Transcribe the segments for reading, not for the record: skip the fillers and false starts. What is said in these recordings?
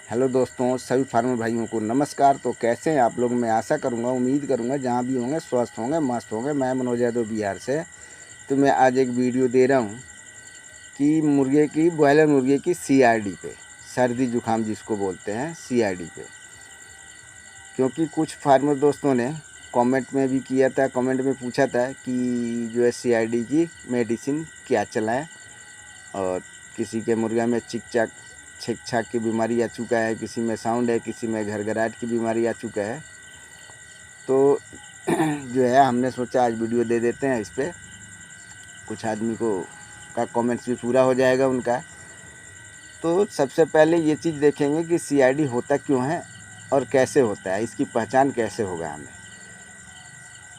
Hello दोस्तों, सभी farmer भाइयों को नमस्कार। तो कैसे हैं आप लोग? मैं आशा करूंगा, उम्मीद करूंगा जहां भी होंगे स्वस्थ होंगे, मस्त होंगे। मैं मनोज यादव बिहार से। तो मैं आज एक वीडियो दे रहा हूं कि ब्रॉयलर मुर्गे की सीआरडी पे, सर्दी जुकाम जिसको बोलते हैं, सीआरडी पे। क्योंकि कुछ फार्मर दोस्तों ने कमेंट में भी किया था, कमेंट में पूछा था कि जो है सीआरडी की मेडिसिन क्या चलाएँ, और किसी के मुर्गा में छिक छाक की बीमारी आ चुका है, किसी में साउंड है, किसी में घरघराहट की बीमारी आ चुका है। तो जो है हमने सोचा आज वीडियो दे देते हैं इस पर। कुछ आदमी को का कमेंट्स भी पूरा हो जाएगा उनका। तो सबसे पहले ये चीज़ देखेंगे कि सीआरडी होता क्यों है और कैसे होता है, इसकी पहचान कैसे होगा हमें।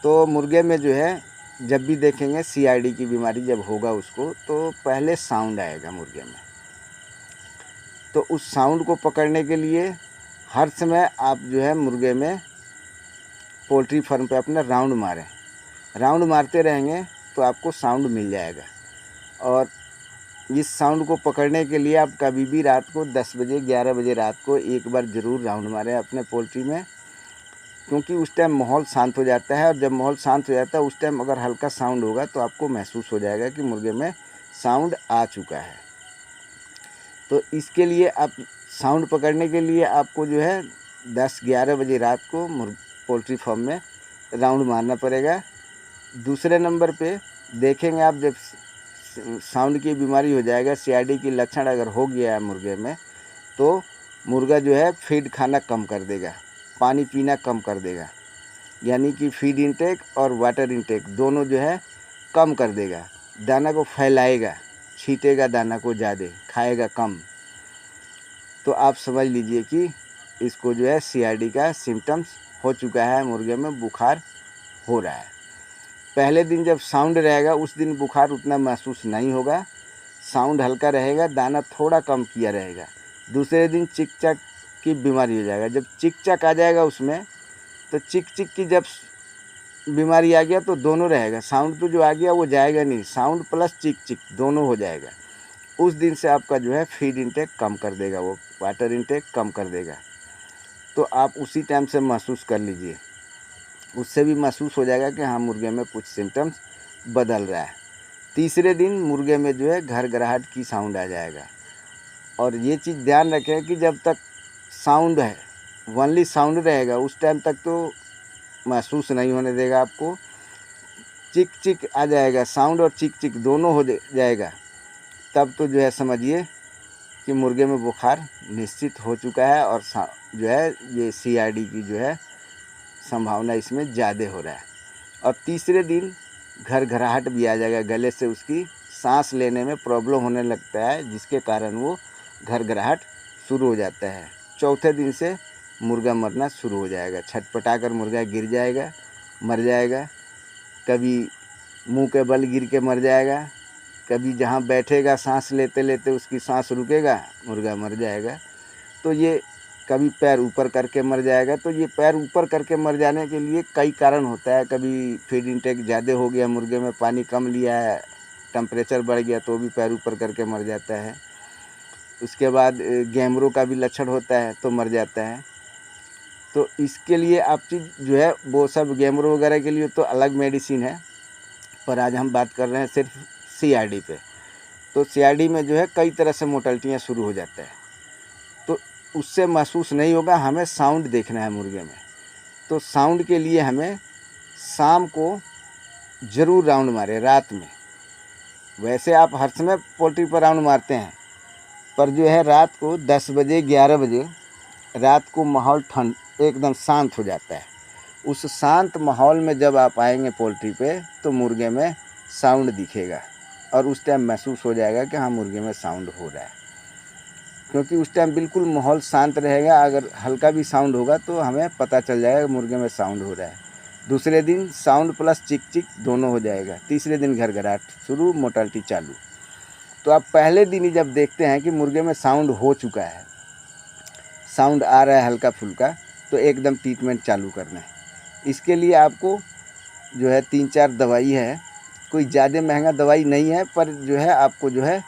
तो मुर्गे में जो है जब भी देखेंगे सीआरडी की बीमारी जब होगा उसको, तो पहले साउंड आएगा मुर्गे में। तो उस साउंड को पकड़ने के लिए हर समय आप जो है मुर्गे में पोल्ट्री फार्म पे अपना राउंड मारें। राउंड मारते रहेंगे तो आपको साउंड मिल जाएगा। और इस साउंड को पकड़ने के लिए आप कभी भी रात को 10 बजे 11 बजे रात को एक बार ज़रूर राउंड मारें अपने पोल्ट्री में, क्योंकि उस टाइम माहौल शांत हो जाता है। और जब माहौल शांत हो जाता है उस टाइम अगर हल्का साउंड होगा तो आपको महसूस हो जाएगा कि मुर्गे में साउंड आ चुका है। तो इसके लिए आप साउंड पकड़ने के लिए आपको जो है 10-11 बजे रात को पोल्ट्री फार्म में राउंड मारना पड़ेगा। दूसरे नंबर पे देखेंगे आप, जब साउंड की बीमारी हो जाएगा, सीआरडी की लक्षण अगर हो गया है मुर्गे में, तो मुर्गा जो है फीड खाना कम कर देगा, पानी पीना कम कर देगा। यानी कि फीड इंटेक और वाटर इंटेक दोनों जो है कम कर देगा। दाना को फैलाएगा, छीटेगा दाना को ज़्यादा, खाएगा कम। तो आप समझ लीजिए कि इसको जो है सीआरडी का सिम्टम्स हो चुका है, मुर्गे में बुखार हो रहा है। पहले दिन जब साउंड रहेगा उस दिन बुखार उतना महसूस नहीं होगा, साउंड हल्का रहेगा, दाना थोड़ा कम किया रहेगा। दूसरे दिन चिक चक की बीमारी हो जाएगा। जब चिक चक आ जाएगा उसमें, तो चिक चिक की जब बीमारी आ गया तो दोनों रहेगा। साउंड तो जो आ गया वो जाएगा नहीं, साउंड प्लस चिक चिक दोनों हो जाएगा। उस दिन से आपका जो है फीड इंटेक कम कर देगा, वो वाटर इंटेक कम कर देगा। तो आप उसी टाइम से महसूस कर लीजिए, उससे भी महसूस हो जाएगा कि हाँ मुर्गे में कुछ सिम्टम्स बदल रहा है। तीसरे दिन मुर्गे में जो है घरघराहट की साउंड आ जाएगा। और ये चीज़ ध्यान रखें कि जब तक साउंड है, ओनली साउंड रहेगा, उस टाइम तक तो महसूस नहीं होने देगा आपको। चिक चिक आ जाएगा, साउंड और चिक चिक दोनों हो जाएगा, तब तो जो है समझिए कि मुर्गे में बुखार निश्चित हो चुका है। और जो है ये सीआरडी की जो है संभावना इसमें ज़्यादा हो रहा है। और तीसरे दिन घरघराहट भी आ जाएगा, गले से उसकी सांस लेने में प्रॉब्लम होने लगता है, जिसके कारण वो घरघराहट शुरू हो जाता है। चौथे दिन से मुर्गा मरना शुरू हो जाएगा, छटपटा कर मुर्गा गिर जाएगा, मर जाएगा। कभी मुंह के बल गिर के मर जाएगा, कभी जहाँ बैठेगा सांस लेते लेते उसकी सांस रुकेगा, मुर्गा मर जाएगा। तो ये कभी पैर ऊपर करके मर जाएगा। तो ये पैर ऊपर करके मर जाने के लिए कई कारण होता है। कभी फीड इंटेक ज़्यादा हो गया, मुर्गे में पानी कम लिया है, टेम्परेचर बढ़ गया तो भी पैर ऊपर करके मर जाता है। उसके बाद गैमरों का भी लक्षण होता है तो मर जाता है। तो इसके लिए आप चीज़ जो है वो सब गैमरों वगैरह के लिए तो अलग मेडिसिन है, पर आज हम बात कर रहे हैं सिर्फ सीआरडी पे। तो सीआरडी में जो है कई तरह से मोटलिटियाँ शुरू हो जाता है, तो उससे महसूस नहीं होगा। हमें साउंड देखना है मुर्गे में। तो साउंड के लिए हमें शाम को ज़रूर राउंड मारें, रात में। वैसे आप हर समय पोल्ट्री पर राउंड मारते हैं, पर जो है रात को 10 बजे 11 बजे रात को माहौल ठंड एकदम शांत हो जाता है। उस शांत माहौल में जब आप आएंगे पोल्ट्री पे, तो मुर्गे में साउंड दिखेगा और उस टाइम महसूस हो जाएगा कि हाँ मुर्गे में साउंड हो रहा है। क्योंकि उस टाइम बिल्कुल माहौल शांत रहेगा। अगर हल्का भी साउंड होगा तो हमें पता चल जाएगा मुर्गे में साउंड हो रहा है। दूसरे दिन साउंड प्लस चिक चिक दोनों हो जाएगा। तीसरे दिन घरघराहट शुरू, मोटालिटी चालू। तो आप पहले दिन ही जब देखते हैं कि मुर्गे में साउंड हो चुका है, साउंड आ रहा है हल्का फुल्का, तो एकदम ट्रीटमेंट चालू करना है। इसके लिए आपको जो है 3-4 दवाई है, कोई ज़्यादा महंगा दवाई नहीं है, पर जो है आपको जो है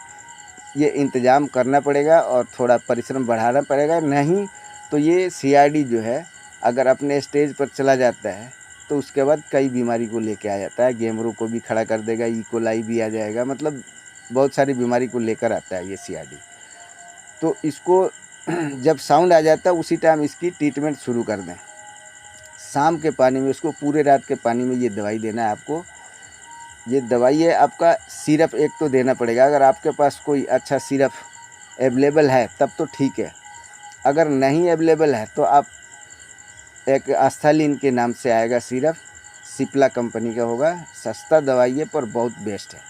ये इंतज़ाम करना पड़ेगा और थोड़ा परिश्रम बढ़ाना पड़ेगा, नहीं तो ये CRD जो है अगर अपने स्टेज पर चला जाता है तो उसके बाद कई बीमारी को लेके आ जाता है। गेमरों को भी खड़ा कर देगा, E. coli भी आ जाएगा, मतलब बहुत सारी बीमारी को लेकर आता है ये CRD। तो इसको जब साउंड आ जाता है उसी टाइम इसकी ट्रीटमेंट शुरू कर दें। शाम के पानी में, उसको पूरे रात के पानी में ये दवाई देना है आपको। ये दवाई है आपका, सिरप एक तो देना पड़ेगा। अगर आपके पास कोई अच्छा सिरप अवेलेबल है तब तो ठीक है, अगर नहीं अवेलेबल है तो आप एक आस्थालीन के नाम से आएगा सिरप, सिप्ला कंपनी का होगा, सस्ता दवाई है पर बहुत बेस्ट है।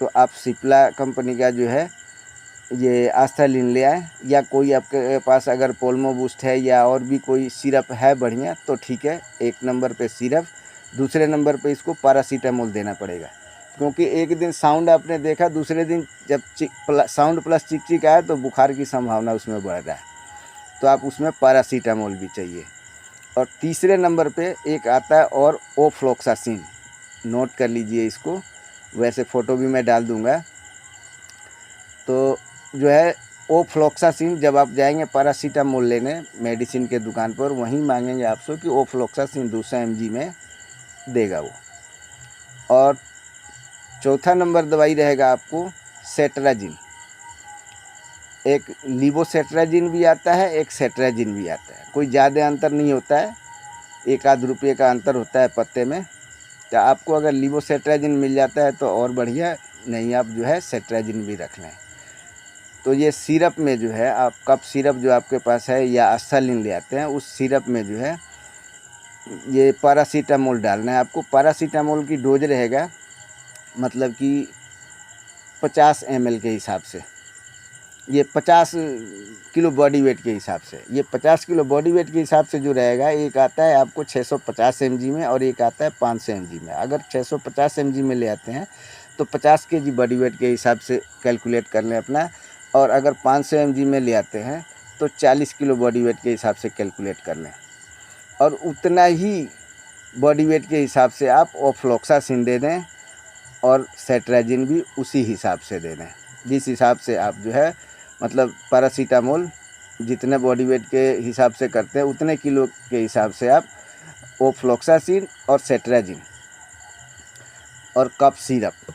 तो आप सिप्ला कंपनी का जो है ये आस्थालीन ले आए, या कोई आपके पास अगर पोल्मो बूस्ट है या और भी कोई सिरप है बढ़िया तो ठीक है। एक नंबर पे सिरप, दूसरे नंबर पे इसको पैरासीटामोल देना पड़ेगा, क्योंकि एक दिन साउंड आपने देखा, दूसरे दिन जब साउंड प्लस चिक आया तो बुखार की संभावना उसमें बढ़ रहा है, तो आप उसमें पैरासीटामोल भी चाहिए। और तीसरे नंबर पे एक आता है और ओफ्लॉक्सासिन, नोट कर लीजिए इसको, वैसे फ़ोटो भी मैं डाल दूँगा। तो जो है ओफ्लॉक्सासिन, जब आप जाएंगे पैरासीटामोल लेने मेडिसिन के दुकान पर, वहीं मांगेंगे आपसे कि ओफ्लॉक्सासिन 200 mg में देगा वो। और चौथा नंबर दवाई रहेगा आपको सेट्राजिन। एक लिवोसेट्राजिन भी आता है, एक सेट्राजिन भी आता है, कोई ज़्यादा अंतर नहीं होता है, 1-8 रुपये का अंतर होता है पत्ते में। तो आपको अगर लिवोसेट्राजिन मिल जाता है तो और बढ़िया, नहीं आप जो है सेट्राजिन भी रख लें। तो ये सिरप में जो है आप कफ सिरप जो आपके पास है या आस्थालीन ले आते हैं, उस सिरप में जो है ये पैरासीटामोल डालना है आपको। पैरासीटामोल की डोज रहेगा मतलब कि 50 ml के हिसाब से, ये 50 किलो बॉडी वेट के हिसाब से, ये 50 किलो बॉडी वेट के हिसाब से जो रहेगा, एक आता है आपको 650 mg में और एक आता है 500 mg में। अगर 650 mg में ले आते हैं तो 50 kg बॉडी वेट के हिसाब से कैलकुलेट कर लें अपना, और अगर 500 mg में ले आते हैं तो 40 किलो बॉडी वेट के हिसाब से कैलकुलेट कर लें, और उतना ही बॉडी वेट के हिसाब से आप ओफ्लॉक्सासिन दे दें और सेट्राजिन भी उसी हिसाब से दे दें, जिस हिसाब से आप जो है मतलब पैरासीटामोल जितने बॉडी वेट के हिसाब से करते हैं उतने किलो के हिसाब से आप ओफ्लॉक्सासिन और सेट्राजिन और कफ सिरप।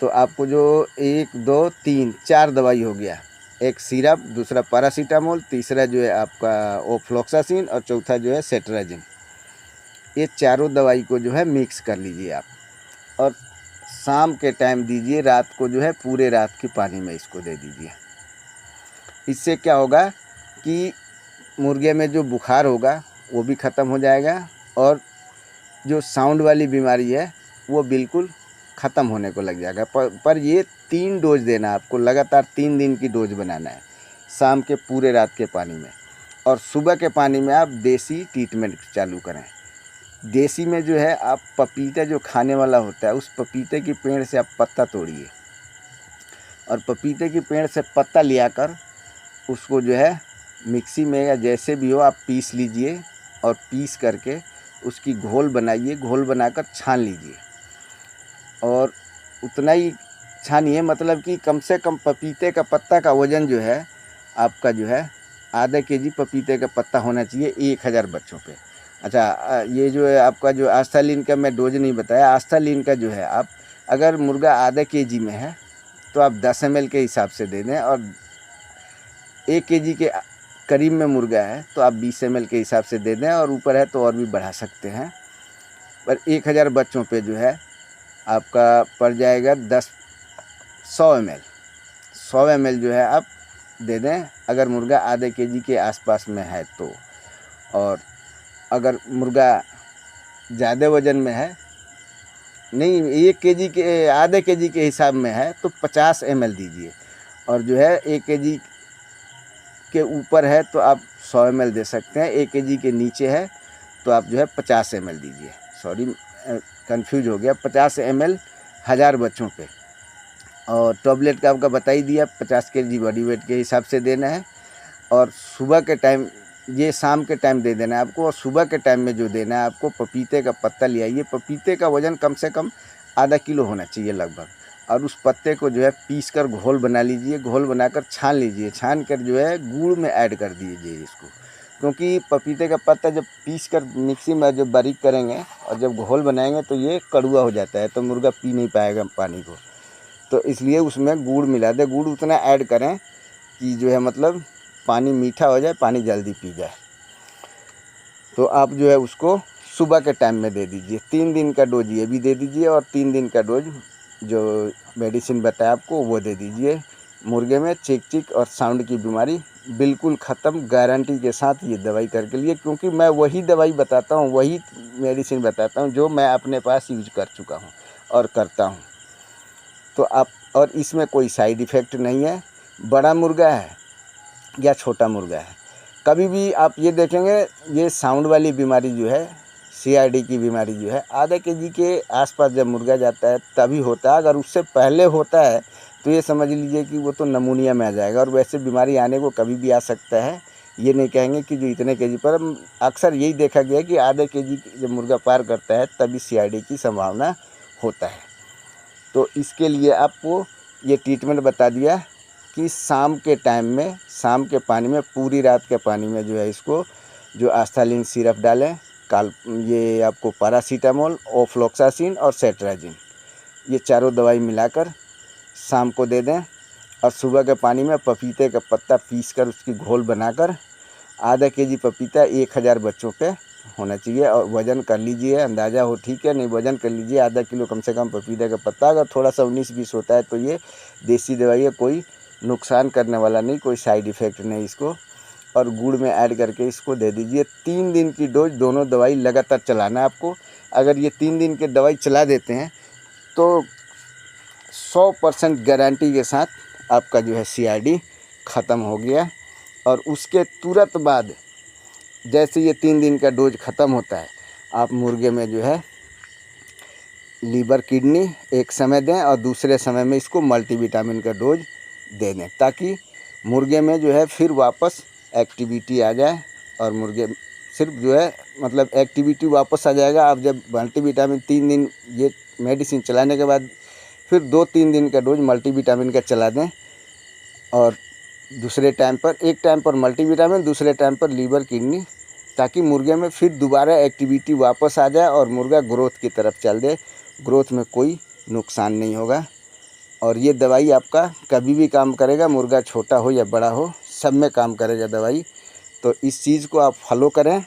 तो आपको जो 1, 2, 3, 4 दवाई हो गया, एक सिरप, दूसरा पैरासीटामोल, तीसरा जो है आपका ओफ्लॉक्सासिन और चौथा जो है सेट्राजिन। ये चारों दवाई को जो है मिक्स कर लीजिए आप, और शाम के टाइम दीजिए, रात को जो है पूरे रात के पानी में इसको दे दीजिए। इससे क्या होगा कि मुर्गे में जो बुखार होगा वो भी ख़त्म हो जाएगा, और जो साउंड वाली बीमारी है वो बिल्कुल ख़त्म होने को लग जाएगा। पर ये 3 डोज देना आपको, लगातार 3 दिन की डोज बनाना है, शाम के पूरे रात के पानी में, और सुबह के पानी में आप देसी ट्रीटमेंट चालू करें। देसी में जो है आप पपीता जो खाने वाला होता है, उस पपीते की पेड़ से आप पत्ता तोड़िए, और पपीते की पेड़ से पत्ता लिया कर उसको जो है मिक्सी में या जैसे भी हो आप पीस लीजिए, और पीस करके उसकी घोल बनाइए, घोल बनाकर छान लीजिए, और उतना ही छानिए, मतलब कि कम से कम पपीते का पत्ता का वज़न जो है आपका जो है आधा kg पपीते का पत्ता होना चाहिए 1000 बच्चों पे। अच्छा, ये जो है आपका जो आस्थालीन का मैं डोज नहीं बताया, आस्थालीन का जो है आप अगर मुर्गा आधा kg में है तो आप 10 ml के हिसाब से दे दें, और 1 kg के करीब में मुर्गा है तो आप 20 ml के हिसाब से दे दें, और ऊपर है तो और भी बढ़ा सकते हैं। पर 1000 बच्चों पे जो है आपका पड़ जाएगा 100 ml। 100 ml जो है आप दे दें अगर मुर्गा आधे kg के आसपास में है तो, और अगर मुर्गा ज़्यादा वज़न में है, नहीं 1 kg के आधे kg के हिसाब में है तो 50 ml दीजिए, और जो है 1 kg के ऊपर है तो आप 100 ml दे सकते हैं, 1 kg के नीचे है तो आप जो है 50 ml दीजिए। सॉरी कंफ्यूज हो गया, 50 ml 1000 बच्चों पे, और टॉबलेट का आपका बता ही दिया 50 kg बॉडी वेट के हिसाब से देना है। और सुबह के टाइम, ये शाम के टाइम दे देना है आपको, और सुबह के टाइम में जो देना है आपको पपीते का पत्ता ले आइए। पपीते का वज़न कम से कम आधा किलो होना चाहिए लगभग, और उस पत्ते को जो है पीस कर घोल बना लीजिए, घोल बनाकर छान लीजिए, छान कर जो है गुड़ में ऐड कर दीजिए इसको। क्योंकि पपीते का पत्ता जब पीस कर मिक्सी में जब बारीक करेंगे और जब घोल बनाएंगे तो ये कड़वा हो जाता है, तो मुर्गा पी नहीं पाएगा पानी को। तो इसलिए उसमें गुड़ मिला दे, गुड़ उतना ऐड करें कि जो है मतलब पानी मीठा हो जाए, पानी जल्दी पी जाए। तो आप जो है उसको सुबह के टाइम में दे दीजिए। 3 दिन का डोज ये भी दे दीजिए और 3 दिन का डोज जो मेडिसिन बताया आपको वो दे दीजिए। मुर्गे में चिक और साउंड की बीमारी बिल्कुल ख़त्म, गारंटी के साथ ये दवाई करके लिए। क्योंकि मैं वही दवाई बताता हूँ, वही मेडिसिन बताता हूँ जो मैं अपने पास यूज कर चुका हूँ और करता हूँ। तो आप, और इसमें कोई साइड इफ़ेक्ट नहीं है। बड़ा मुर्गा है या छोटा मुर्गा है, कभी भी आप ये देखेंगे ये साउंड वाली बीमारी जो है, CRD की बीमारी जो है, आधा केजी के आसपास जब मुर्गा जाता है तभी होता है। अगर उससे पहले होता है तो ये समझ लीजिए कि वो तो नमूनिया में आ जाएगा। और वैसे बीमारी आने को कभी भी आ सकता है, ये नहीं कहेंगे कि जो इतने केजी पर। अक्सर यही देखा गया है कि आधे केजी जब मुर्गा पार करता है तभी CRD की संभावना होता है। तो इसके लिए आपको ये ट्रीटमेंट बता दिया कि शाम के टाइम में, शाम के पानी में, पूरी रात के पानी में जो है इसको जो आस्थालिन सिरप डालें, ये आपको पैरासीटामोल, ओफ्लॉक्सासिन और सेट्राजिन, ये चारों दवाई मिलाकर शाम को दे दें। और सुबह के पानी में पपीते का पत्ता पीस कर उसकी घोल बनाकर, आधा केजी पपीता 1000 बच्चों पे होना चाहिए। और वज़न कर लीजिए, अंदाज़ा हो ठीक है, नहीं वज़न कर लीजिए, आधा किलो कम से कम पपीते का पत्ता। अगर थोड़ा सा 19-20 होता है तो ये देसी दवाई है, कोई नुकसान करने वाला नहीं, कोई साइड इफ़ेक्ट नहीं इसको। और गुड़ में ऐड करके इसको दे दीजिए। 3 दिन की डोज दोनों दवाई लगातार चलाना है आपको। अगर ये 3 दिन की दवाई चला देते हैं तो 100% गारंटी के साथ आपका जो है CRD ख़त्म हो गया। और उसके तुरंत बाद जैसे ये 3 दिन का डोज ख़त्म होता है, आप मुर्गे में जो है लीवर, किडनी एक समय दें और दूसरे समय में इसको मल्टीविटामिन का डोज दे दें, ताकि मुर्गे में जो है फिर वापस एक्टिविटी आ जाए। और मुर्गे सिर्फ जो है मतलब एक्टिविटी वापस आ जाएगा। आप जब मल्टीविटामिन 3 दिन ये मेडिसिन चलाने के बाद फिर 2-3 दिन का डोज मल्टीविटामिन का चला दें। और दूसरे टाइम पर, एक टाइम पर मल्टीविटामिन, दूसरे टाइम पर लीवर, किडनी, ताकि मुर्गे में फिर दोबारा एक्टिविटी वापस आ जाए और मुर्गा ग्रोथ की तरफ चल दे। ग्रोथ में कोई नुकसान नहीं होगा। और ये दवाई आपका कभी भी काम करेगा, मुर्गा छोटा हो या बड़ा हो, सब में काम करेगा दवाई। तो इस चीज़ को आप फॉलो करें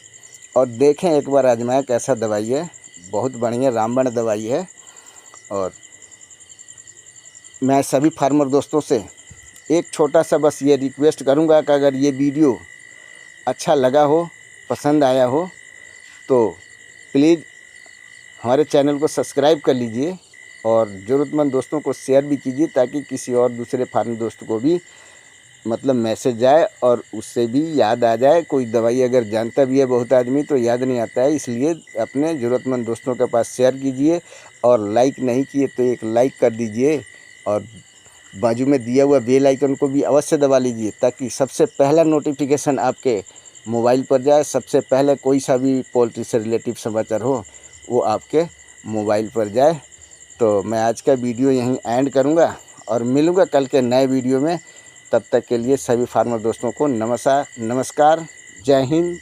और देखें, एक बार आजमाएं कैसा दवाई है। बहुत बढ़िया रामबाण दवाई है। और मैं सभी फार्मर दोस्तों से एक छोटा सा बस ये रिक्वेस्ट करूंगा कि अगर ये वीडियो अच्छा लगा हो, पसंद आया हो, तो प्लीज़ हमारे चैनल को सब्सक्राइब कर लीजिए और ज़रूरतमंद दोस्तों को शेयर भी कीजिए, ताकि किसी और दूसरे फार्मर दोस्त को भी मतलब मैसेज जाए और उससे भी याद आ जाए। कोई दवाई अगर जानता भी है बहुत आदमी तो याद नहीं आता है, इसलिए अपने ज़रूरतमंद दोस्तों के पास शेयर कीजिए। और लाइक नहीं किए तो एक लाइक कर दीजिए और बाजू में दिया हुआ बेल आइकन को भी अवश्य दबा लीजिए, ताकि सबसे पहला नोटिफिकेशन आपके मोबाइल पर जाए। सबसे पहले कोई सा भी पोल्ट्री से रिलेटिव समाचार हो वो आपके मोबाइल पर जाए। तो मैं आज का वीडियो यहीं एंड करूंगा और मिलूंगा कल के नए वीडियो में। तब तक के लिए सभी फार्मर दोस्तों को नमस्कार, जय हिंद।